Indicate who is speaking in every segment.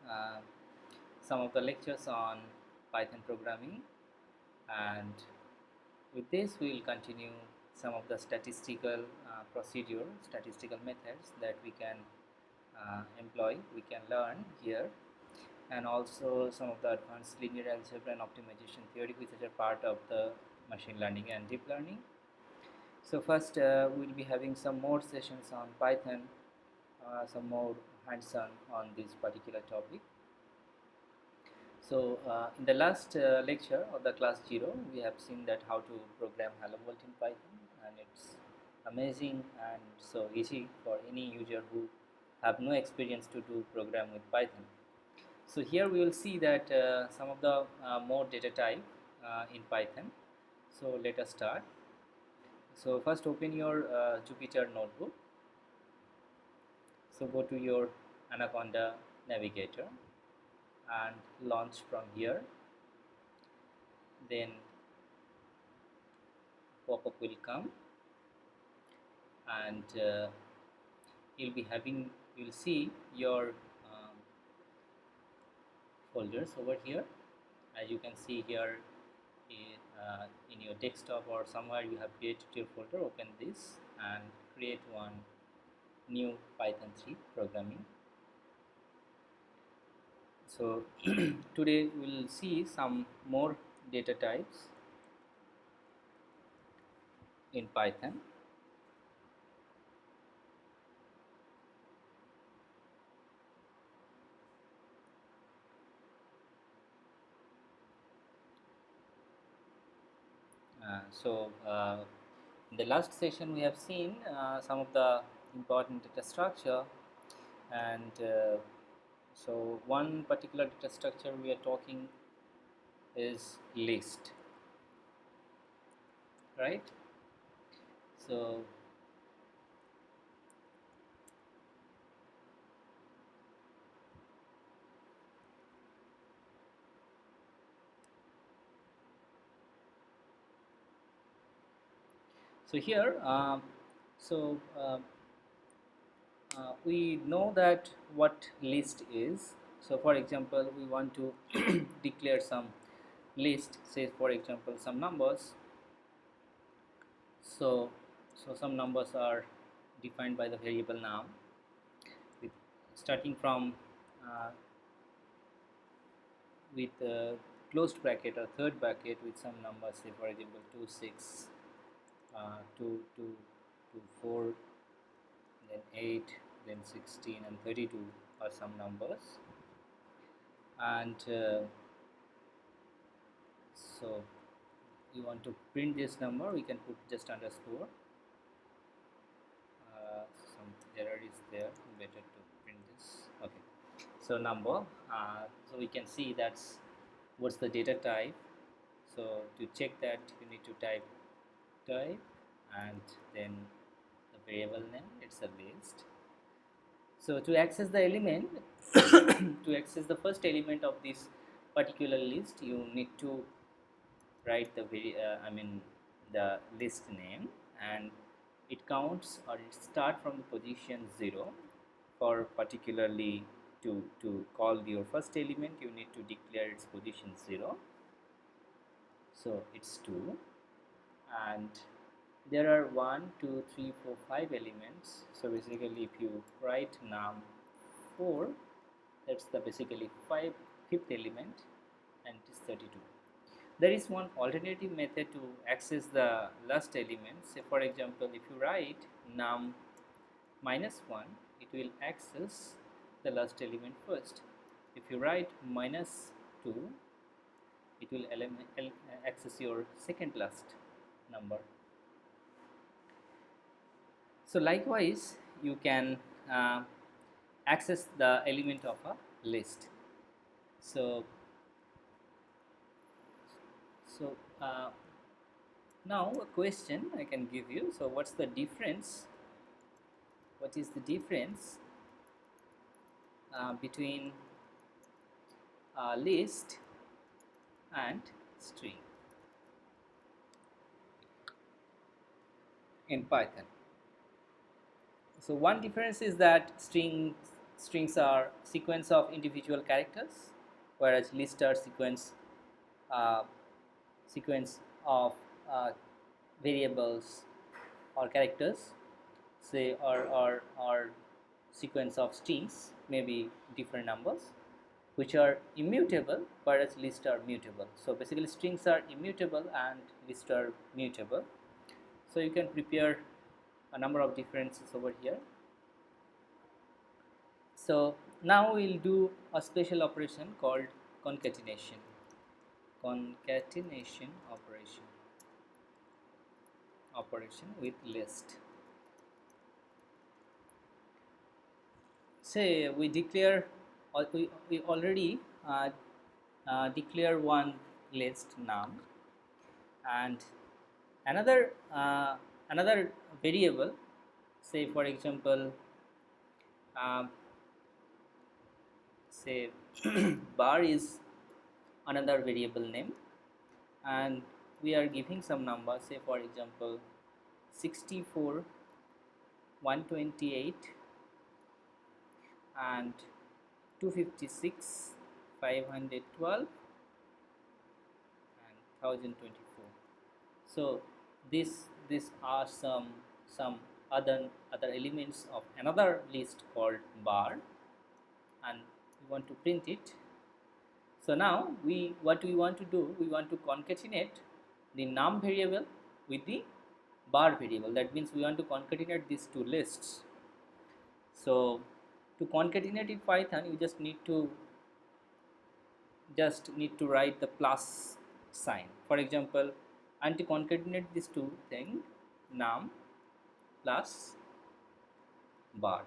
Speaker 1: uh, some of the lectures on Python programming, and with this we will continue some of the statistical statistical methods that we can employ, we can learn here, and also some of the advanced linear algebra and optimization theory which are part of the machine learning and deep learning. So first we'll be having some more sessions on Python, some more hands-on on this particular topic. So in the last lecture of the class 0, we have seen that how to program hello world in Python, and it's amazing and so easy for any user who have no experience to do program with Python. So here we will see that some of the more data type in Python. So let us start. So first open your Jupyter notebook. So go to your Anaconda navigator and launch from here. Then pop-up will come, and you'll see your folders over here. As you can see here, in your desktop or somewhere you have created your folder. Open this and create one new Python 3 programming. So today we will see some more data types in Python. In the last session we have seen some of the important data structure, and so one particular data structure we are talking is list, right? So here we know that what list is. So for example, we want to declare some list, say for example some numbers. So some numbers are defined by the variable num, with starting from with closed bracket or third bracket with some numbers, say for example 2, 6, 2, 2, 2, 4, then 8, then 16 and 32 are some numbers. And so you want to print this number, we can put just underscore. Some error is there, better to print this. Okay, so number, so we can see that's what's the data type. So to check that, you need to type and then the variable name, it's a list. So to access the element to access the first element of this particular list, you need to write the the list name, and it counts or it starts from the position 0. For particularly to call your first element, you need to declare its position 0. So it's 2, and there are 1, 2, 3, 4, 5 elements. So basically if you write num 4, that's the basically fifth element, and it is 32. There is one alternative method to access the last element. Say for example, if you write num -1, it will access the last element first. If you write -2, it will access your second last number. So likewise, you can access the element of a list. So now a question I can give you. So what's the difference? What is the difference between list and string in Python? So one difference is that strings strings are sequence of individual characters, whereas list are uh, sequence of variables or characters, say, or sequence of strings, maybe different numbers, which are immutable, whereas lists are mutable. So basically strings are immutable and lists are mutable. So you can prepare a number of differences over here. So now we'll do a special operation called concatenation. Concatenation operation with list. Say we declare, or we already declare one list num, and another variable, say for example, um, say bar is another variable name, and we are giving some number, say for example 64, 128 and 256, 512 and 1024. So these are some other elements of another list called bar, and we want to print it. So now what we want to do, we want to concatenate the num variable with the bar variable. That means we want to concatenate these two lists. So to concatenate in Python, you just need to write the plus sign. For example, and to concatenate these two things, num plus bar.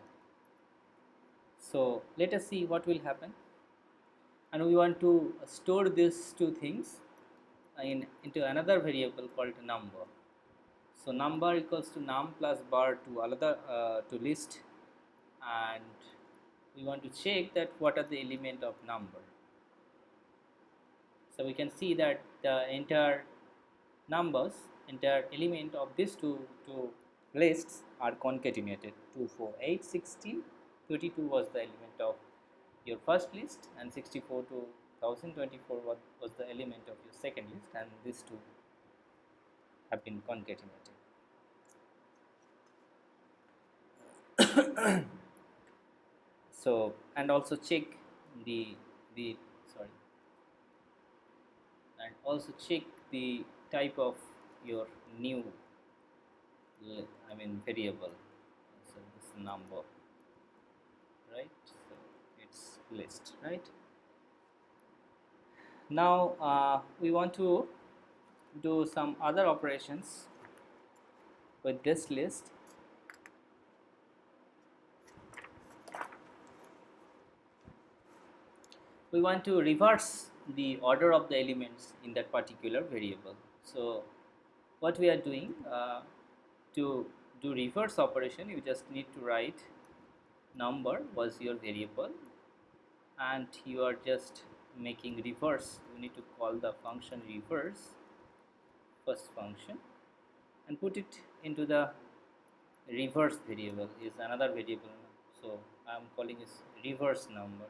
Speaker 1: So let us see what will happen. And we want to store these two things into another variable called number. So number equals to num plus bar to another to list, and we want to check that what are the element of number. So we can see that the entire element of these two lists are concatenated. 2, 4, 8, 16, 32 was the element of your first list, and 64 to 1024 was the element of your second list, and these two have been concatenated. So, and also check the sorry, and also check the type of your new variable. So this number, right? So it's list, right? Now we want to do some other operations with this list. We want to reverse the order of the elements in that particular variable. So what we are doing, to do reverse operation, you just need to write number was your variable, and you are just making reverse. You need to call the function reverse, first function, and put it into the reverse variable is another variable. So I am calling it reverse number,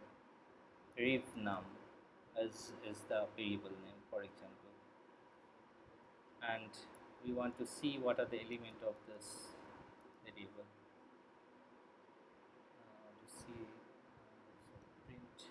Speaker 1: rev num is the variable name, for example, and we want to see what are the element of this variable. To see, so print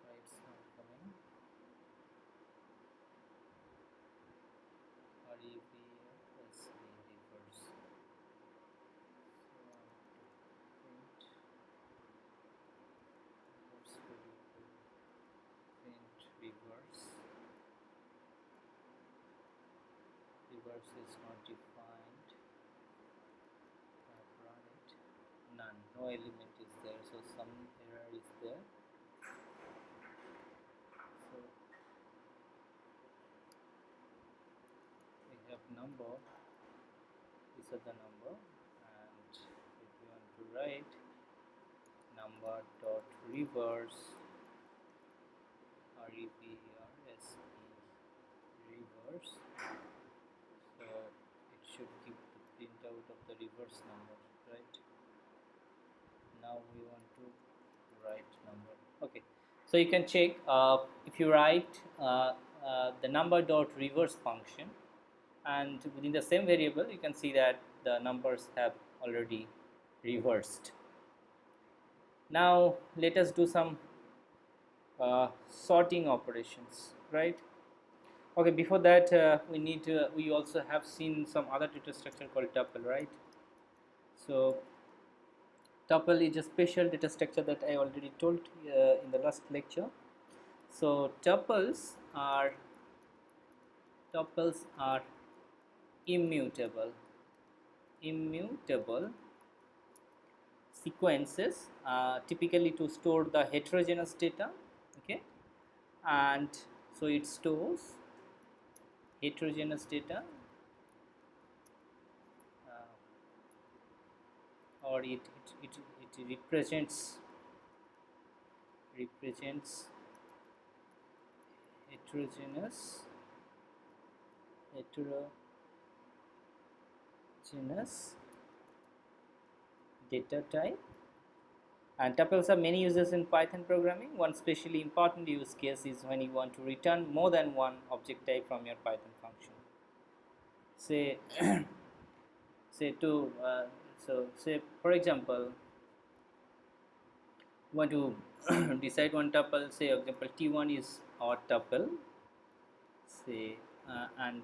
Speaker 1: why it's not coming. REVS reverse. So print reverse variable, print reverse. Reverse is not defined. I've run it. None. No element is there. So some error is there. So we have number insert the number, and if you want to write number dot reverse, reverse, reverse, so it should give the printout of the reverse number, right? Now we want to write number. Okay, so you can check if you write the number dot reverse function, and within the same variable you can see that the numbers have already reversed. Now let us do some sorting operations, right? Okay, before that we also have seen some other data structure called tuple, right? So tuple is a special data structure that I already told in the last lecture. So tuples are immutable sequences, typically to store the heterogeneous data. Okay, and so it stores heterogeneous data, or it represents heterogeneous data type. And tuples have many uses in Python programming. One especially important use case is when you want to return more than one object type from your Python function. Say say for example, you want to decide one tuple. Say for example t1 is our tuple. Say and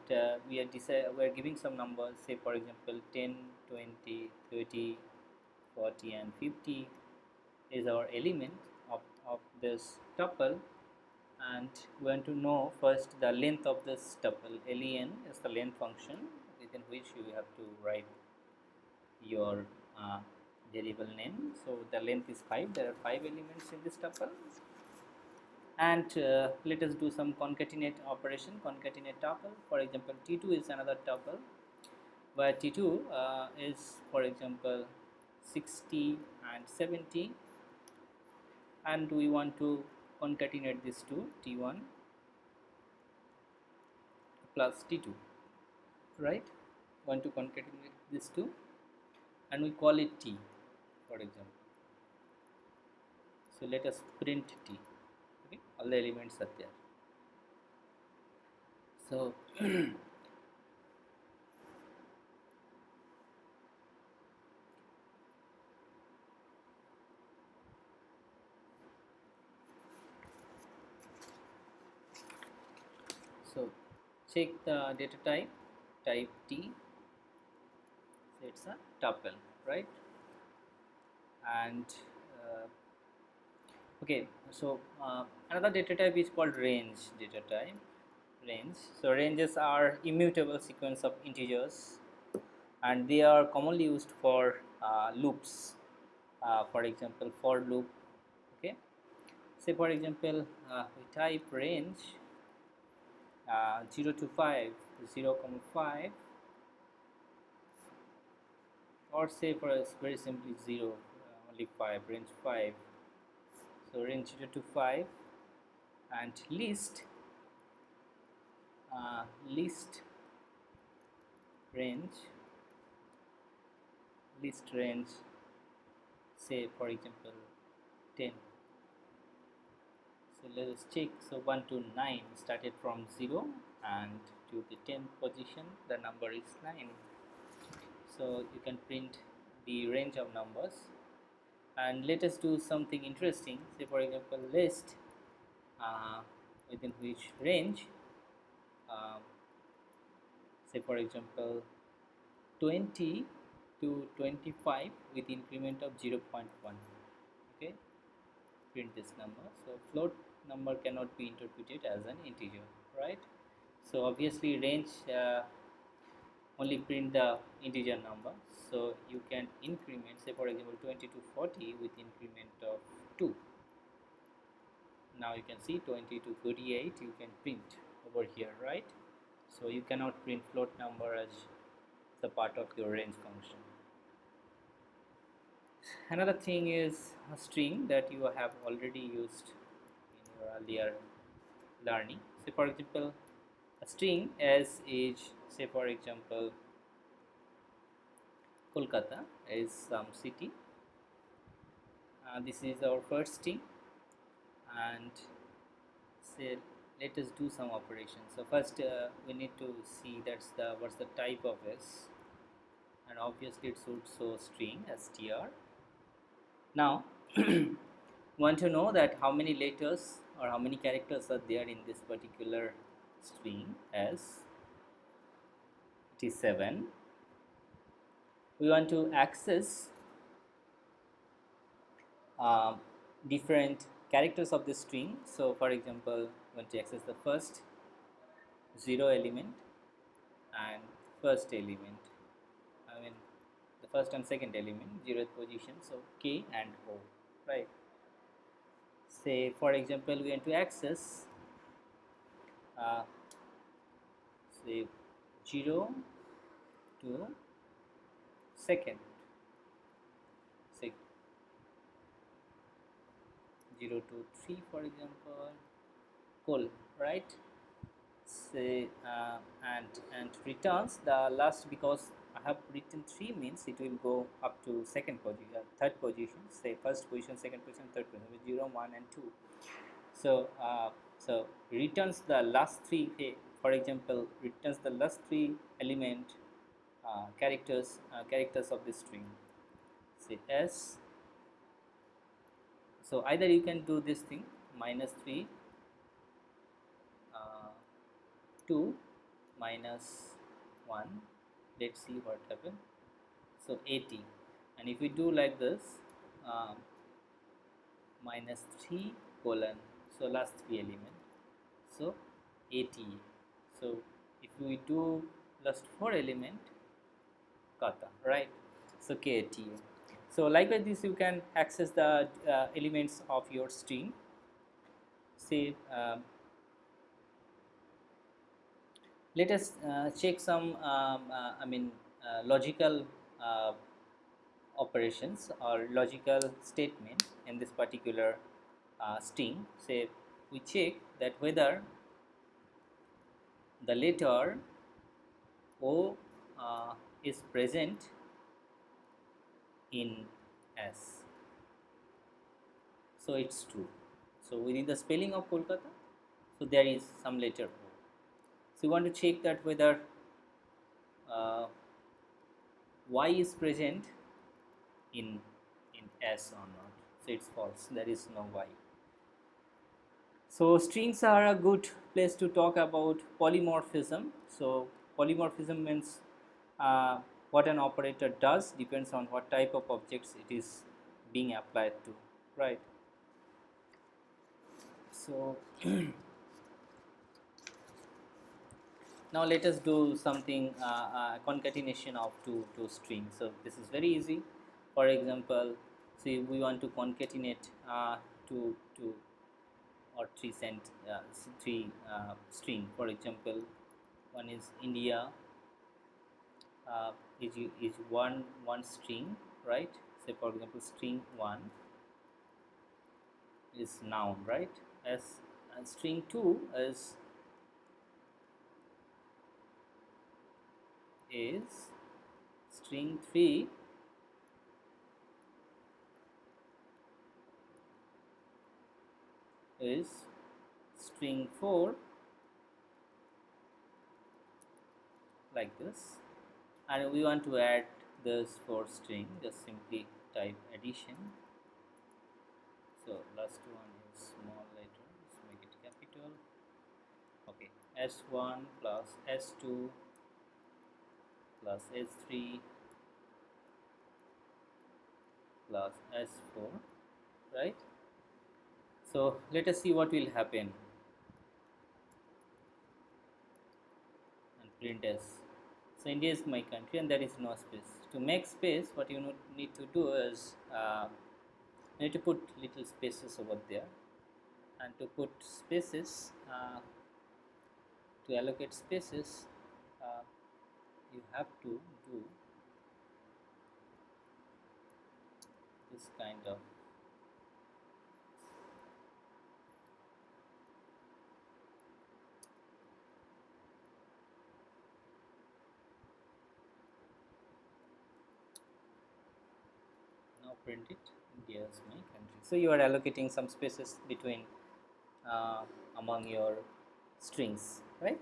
Speaker 1: we are giving some numbers. Say for example 10, 20, 30, 40 and 50 is our element of this tuple, and we want to know first the length of this tuple. Len is the length function within which you have to write your variable name. So the length is 5. There are 5 elements in this tuple, and let us do some concatenate operation, concatenate tuple. For example, t2 is another tuple where t2 is for example 60 and 70, and we want to concatenate these two, t1 plus t2, right? Want to concatenate these two, and we call it t, for example. So let us print t. Okay, all the elements are there. So so check the data type t. So it's a tuple, right? And okay, so another data type is called range data type. So ranges are immutable sequence of integers, and they are commonly used for loops. For example, for loop. Okay, say for example we type range 0 to 5, 0, 5, or say for us very simply 0, only 5, range 5. So range 0 to 5, and list range, say for example 10. So let us check. So 1 to 9 started from 0, and to the 10th position the number is 9. So you can print the range of numbers. And let us do something interesting. Say for example list within which range say for example 20 to 25 with increment of 0.1. Okay, print this number. So float number cannot be interpreted as an integer, right? So obviously range only print the integer number. So you can increment, say for example 20 to 40 with increment of 2. Now you can see 20 to 38 you can print over here, right? So you cannot print float number as the part of your range function. Another thing is a string that you have already used in your earlier learning. Say for example, a string as is, say for example, Kolkata is some city. This is our first string, and say let us do some operations. So first we need to see what's the type of S, and obviously it should show string str. Now want to know that how many letters or how many characters are there in this particular string. As it is 7, we want to access different characters of the string. So for example, we want to access the first 0 element and first element, I mean the first and second element, 0th position, so K and O, right? Say for example, we want to access uh, say 0 to second, say 0 to 3 for example, cool, right? Say and returns the last, because I have written 3 means it will go up to second position, third position, say first position, second position, third position with 0, 1 and 2. So so returns the last 3, for example, returns the last 3 element characters of the string, say S. So either you can do this thing -3 2 -1, let's see what happens. So 80, and if we do like this, -3 colon, so last 3 element, so 80. So if we do last 4 element, kata, right? So KATU. So likewise this you can access the elements of your string. Say let us check some logical operations or logical statement in this particular string. Say we check that whether the letter O is present in S. So it's true. So within the spelling of Kolkata, so there is some letter O. So you want to check that whether Y is present in S or not. So it's false. There is no Y. So strings are a good place to talk about polymorphism. So polymorphism means what an operator does depends on what type of objects it is being applied to, right? So now let us do something concatenation of two strings. So this is very easy. For example, see we want to concatenate two or three string. For example, one is India, is one string, right? Say for example, string 1 is noun, right? As string 2 is string 3 is string 4, like this. And we want to add this for string, just simply type addition. So last one is small letter, let's make it capital. Okay, S1 plus S2 plus S3 plus S4, right? So let us see what will happen, and print S. So India is my country and there is no space. To make space, what you need to do is you need to put little spaces over there, and to put spaces, to allocate spaces, you have to do this kind of now print it. India is my country. So you are allocating some spaces between among your strings, right?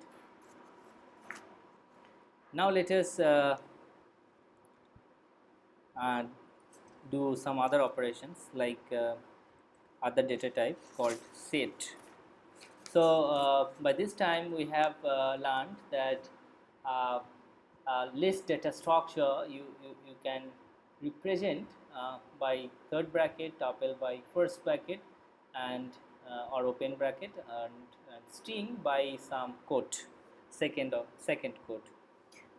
Speaker 1: Now let us uh, do some other operations like other data type called set. So by this time we have learned that uh, list data structure you can represent by third bracket, tuple by first bracket, and or open bracket, and string by some quote, second quote.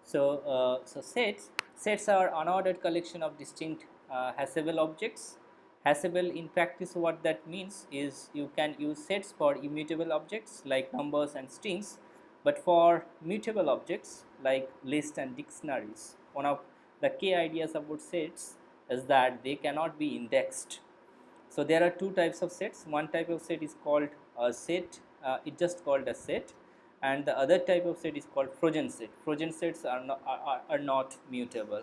Speaker 1: So, sets are unordered collection of distinct haseable objects. Haseable in practice, what that means is you can use sets for immutable objects like numbers and strings, but for mutable objects like lists and dictionaries. One of the key ideas about sets is that they cannot be indexed. So there are two types of sets. One type of set is called a set, it just called a set, and the other type of set is called frozen set. Frozen sets are not mutable.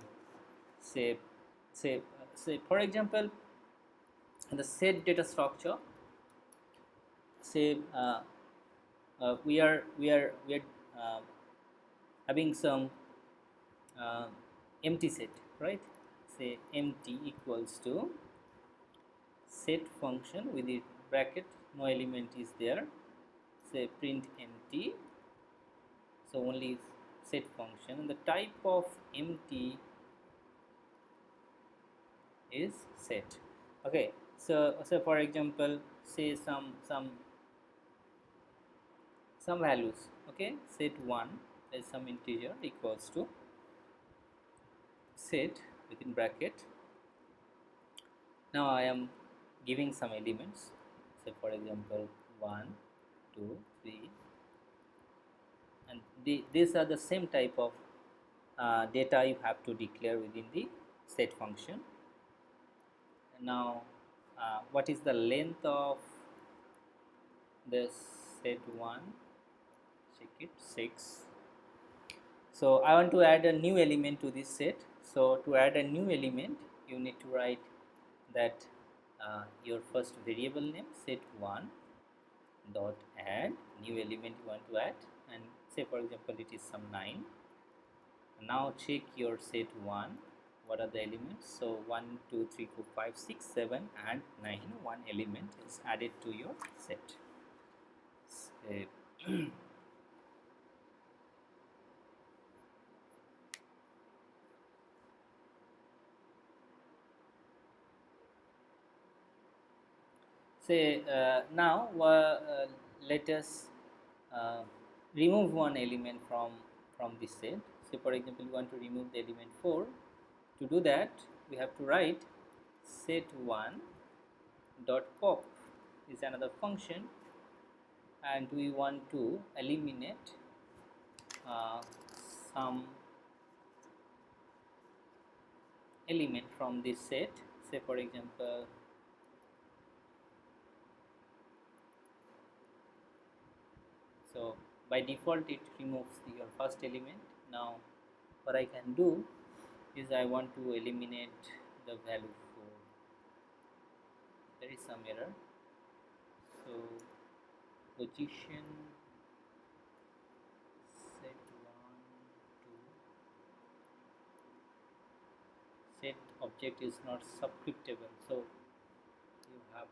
Speaker 1: Say, say for example, in the set data structure, say we are having some empty set, right? Say empty equals to set function with the bracket, no element is there, say print empty, so only set function, and the type of empty is set. Okay, so for example, say some values, okay, set 1 is some integer equals to set within bracket. Now I am giving some elements, say for example 1 2 3, and these are the same type of data you have to declare within the set function. And now what is the length of this set 1? Check it, 6. So I want to add a new element to this set. So to add a new element, you need to write that your first variable name set 1 dot add new element you want to add, and say for example it is some 9. Now check your set 1, what are the elements? So 1 2 3 4 5 6 7 and 9, one element is added to your set. Say now let us uh, remove one element from this set. Say for example we want to remove the element 4. To do that we have to write set 1 dot pop is another function, and we want to eliminate some element from this set. Say for example so by default it removes your first element. Now what I can do is I want to eliminate the value 4. There is some error. So position set 1 2, set object is not subscriptable, so you have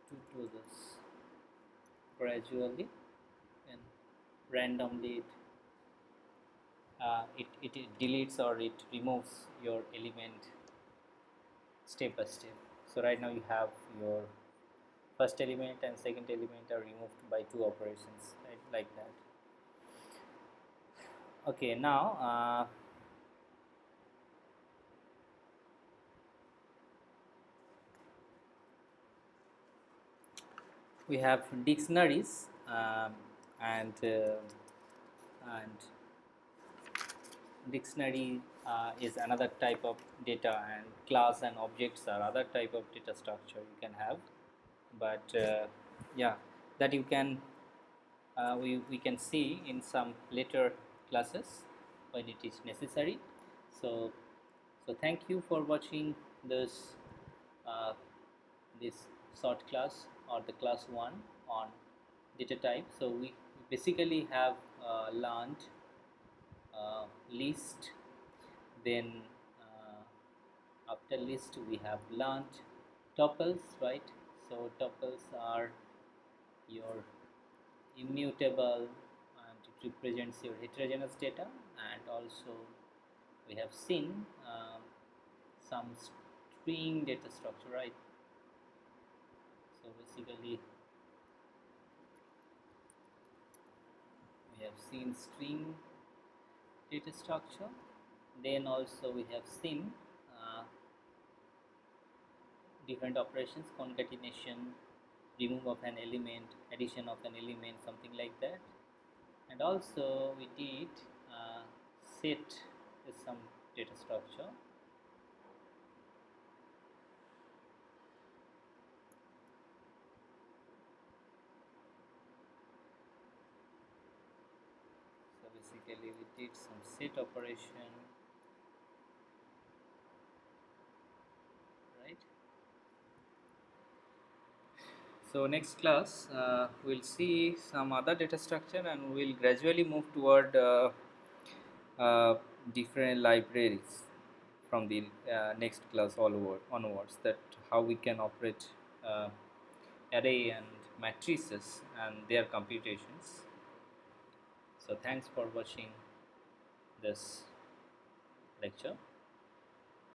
Speaker 1: to do this gradually and randomly it deletes or it removes your element step by step. So right now you have your first element and second element are removed by 2 operations, right, like that. Okay, now we have dictionaries and dictionary is another type of data, and class and objects are other type of data structure you can have. But yeah, that you can we can see in some later classes when it is necessary. So thank you for watching this uh, this short class, or the class 1 on data type. So we basically have learned list, then after list we have learned tuples, right? So tuples are your immutable, and it represents your heterogeneous data. And also we have seen some string data structure, right? So basically we have seen string data structure. Then also we have seen uh, different operations: concatenation, remove of an element, addition of an element, something like that. And also we did set is some data structure. So basically we did some set operation, right? So next class we'll see some other data structure, and we'll gradually move toward uh, different libraries from the next class onwards, that how we can operate uh, array and matrices and their computations. So thanks for watching this lecture.